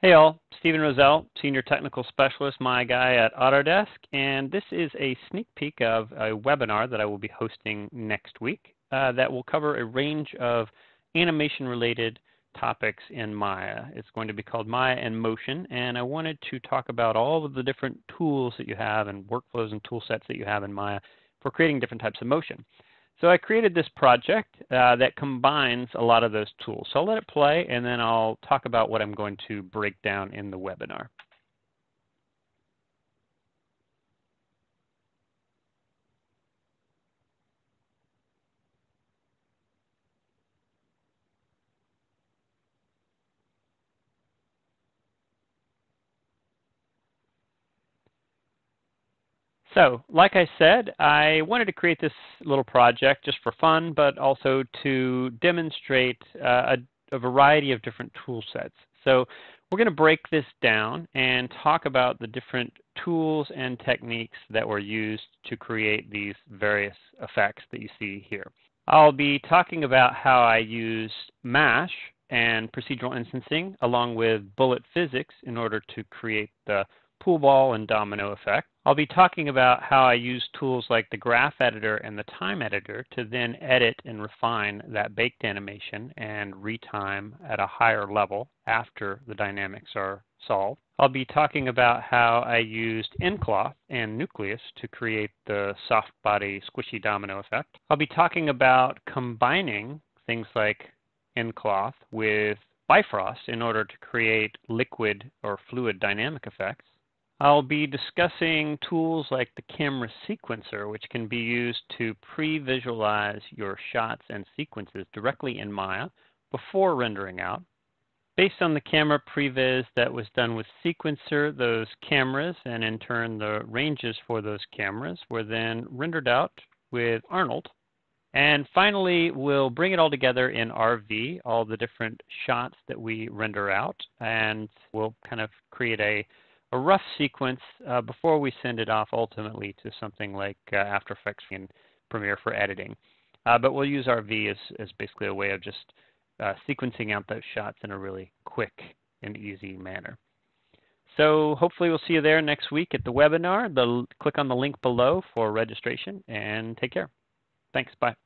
Hey all, Stephen Roselle, Senior Technical Specialist, my guy at Autodesk, and this is a sneak peek of a webinar that I will be hosting next week that will cover a range of animation-related topics in Maya. It's going to be called Maya in Motion, and I wanted to talk about all of the different tools that you have and workflows and tool sets that you have in Maya for creating different types of motion. So I created this project that combines a lot of those tools. So I'll let it play, and then I'll talk about what I'm going to break down in the webinar. So, like I said, I wanted to create this little project just for fun, but also to demonstrate a variety of different tool sets. So we're going to break this down and talk about the different tools and techniques that were used to create these various effects that you see here. I'll be talking about how I use MASH and procedural instancing along with bullet physics in order to create the pool ball and domino effect. I'll be talking about how I use tools like the graph editor and the time editor to then edit and refine that baked animation and retime at a higher level after the dynamics are solved. I'll be talking about how I used nCloth and Nucleus to create the soft body squishy domino effect. I'll be talking about combining things like nCloth with Bifröst in order to create liquid or fluid dynamic effects. I'll be discussing tools like the camera sequencer, which can be used to pre-visualize your shots and sequences directly in Maya before rendering out. Based on the camera previs that was done with sequencer, those cameras and in turn the ranges for those cameras were then rendered out with Arnold. And finally, we'll bring it all together in RV, all the different shots that we render out, and we'll kind of create a rough sequence before we send it off ultimately to something like After Effects and Premiere for editing. But we'll use RV as basically a way of just sequencing out those shots in a really quick and easy manner. So hopefully we'll see you there next week at the webinar. Click on the link below for registration and take care. Thanks. Bye.